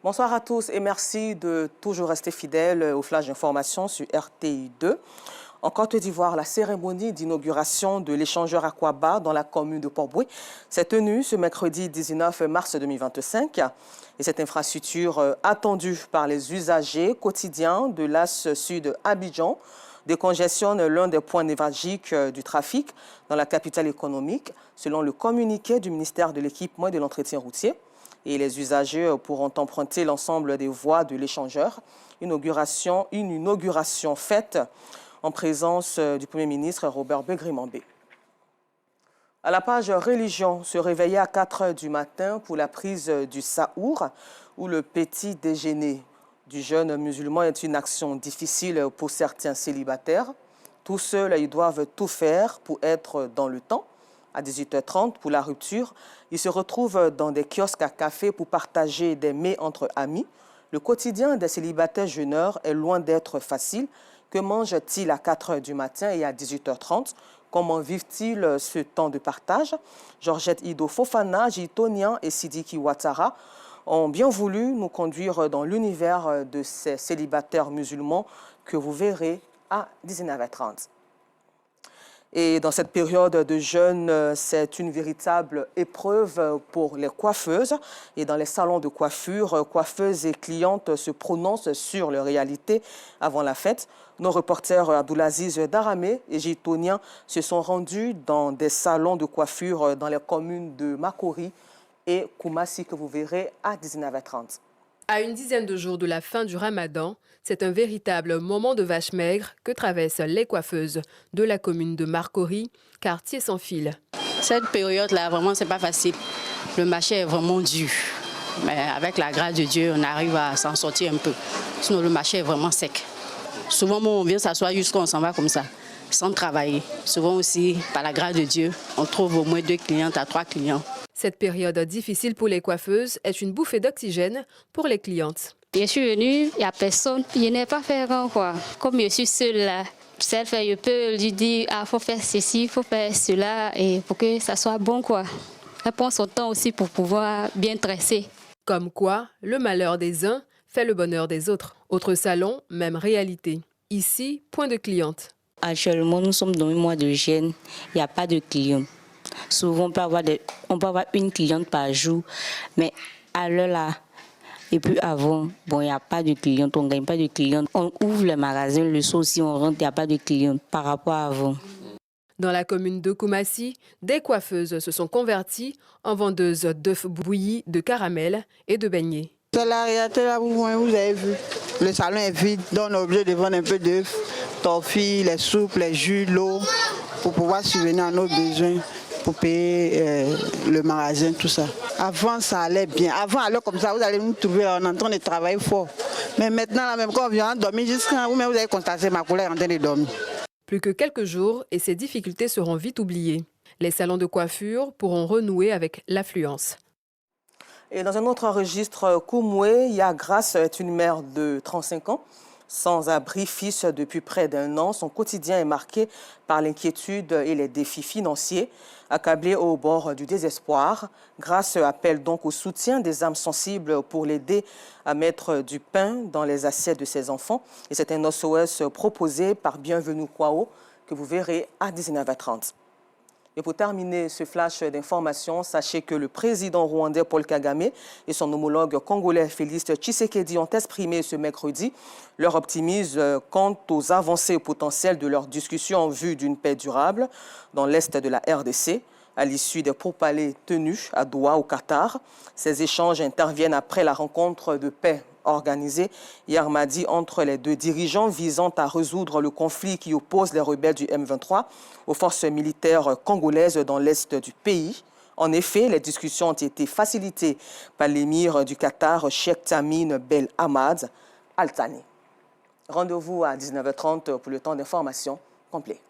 Bonsoir à tous et merci de toujours rester fidèles au flash d'information sur RTI 2. En Côte d'Ivoire, la cérémonie d'inauguration de l'échangeur Aquaba dans la commune de Port-Boué s'est tenue ce mercredi 19 mars 2025. Et cette infrastructure attendue par les usagers quotidiens de l'As Sud Abidjan décongestionne l'un des points névralgiques du trafic dans la capitale économique, selon le communiqué du ministère de l'Équipement et de l'Entretien routier. Et les usagers pourront emprunter l'ensemble des voies de l'échangeur. Une inauguration faite en présence du Premier ministre Robert Begrimambé. À la page religion, se réveiller à 4 h du matin pour la prise du saour ou le petit déjeuner du jeune musulman est une action difficile pour certains célibataires. Tous seuls, ils doivent tout faire pour être dans le temps. À 18 h 30, pour la rupture, ils se retrouvent dans des kiosques à café pour partager des mets entre amis. Le quotidien des célibataires jeûneurs est loin d'être facile. Que mangent-ils à 4 h du matin et à 18 h 30? Comment vivent-ils ce temps de partage? Georgette Ido Fofana, Jitonian et Sidiki Ouattara ont bien voulu nous conduire dans l'univers de ces célibataires musulmans que vous verrez à 19 h 30. Et dans cette période de jeûne, c'est une véritable épreuve pour les coiffeuses. Et dans les salons de coiffure, coiffeuses et clientes se prononcent sur leur réalité avant la fête. Nos reporters Abdoulaziz Daramé et Jitonian se sont rendus dans des salons de coiffure dans les communes de Makori et Koumassi que vous verrez à 19 h 30. À une dizaine de jours de la fin du Ramadan, c'est un véritable moment de vache maigre que traversent les coiffeuses de la commune de Marcory, quartier sans fil. Cette période-là, vraiment, c'est pas facile. Le marché est vraiment dur. Mais avec la grâce de Dieu, on arrive à s'en sortir un peu. Sinon, le marché est vraiment sec. Souvent, on vient s'asseoir jusqu'à on s'en va comme ça, sans travailler. Souvent aussi, par la grâce de Dieu, on trouve au moins 2 clientes à 3 clients. Cette période difficile pour les coiffeuses est une bouffée d'oxygène pour les clientes. Je suis venue, il n'y a personne, je n'ai pas fait grand quoi. Comme je suis seule là, je peux lui dire, il faut faire ceci, il faut faire cela, et pour que ça soit bon quoi. Elle prend son temps aussi pour pouvoir bien tresser. Comme quoi, le malheur des uns fait le bonheur des autres. Autre salon, même réalité. Ici, point de clientes. Actuellement, nous sommes dans un mois de jeûne, il n'y a pas de clients. Souvent, on peut avoir une cliente par jour, mais à l'heure là, et puis avant, bon, il n'y a pas de cliente, on ne gagne pas de cliente. On ouvre le magasin, le soir aussi, on rentre, il n'y a pas de cliente par rapport à avant. Dans la commune de Koumassi, des coiffeuses se sont converties en vendeuses d'œufs bouillis, de caramel et de beignets. C'est la réalité là, vous avez vu. Le salon est vide, donc on est obligé de vendre un peu d'œufs, torfilles, les soupes, les jus, l'eau, pour pouvoir subvenir à nos besoins, pour payer le magasin, tout ça. Avant, ça allait bien. Avant, alors comme ça, vous allez nous trouver en train de travailler fort. Mais maintenant, là, même quand on vient dormir, jusqu'à vous-même, vous allez constater ma couleur en train de dormir. Plus que quelques jours et ces difficultés seront vite oubliées. Les salons de coiffure pourront renouer avec l'affluence. Et dans un autre registre, Koumoué, Yagrace est une mère de 35 ans. Sans abri, fils depuis près d'1 an, son quotidien est marqué par l'inquiétude et les défis financiers. Accablé au bord du désespoir, Grace appelle donc au soutien des âmes sensibles pour l'aider à mettre du pain dans les assiettes de ses enfants. Et c'est un SOS proposé par Bienvenue Kwao que vous verrez à 19 h 30. Et pour terminer ce flash d'information, sachez que le président rwandais Paul Kagame et son homologue congolais Félix Tshisekedi ont exprimé ce mercredi leur optimisme quant aux avancées potentielles de leur discussion en vue d'une paix durable dans l'est de la RDC. À l'issue des pourparlers tenus à Doha, au Qatar, ces échanges interviennent après la rencontre de paix organisée hier mardi entre les deux dirigeants visant à résoudre le conflit qui oppose les rebelles du M23 aux forces militaires congolaises dans l'est du pays. En effet, les discussions ont été facilitées par l'émir du Qatar, Cheikh Tamim Ben Hamad Al Thani. Rendez-vous à 19 h 30 pour le temps d'information complet.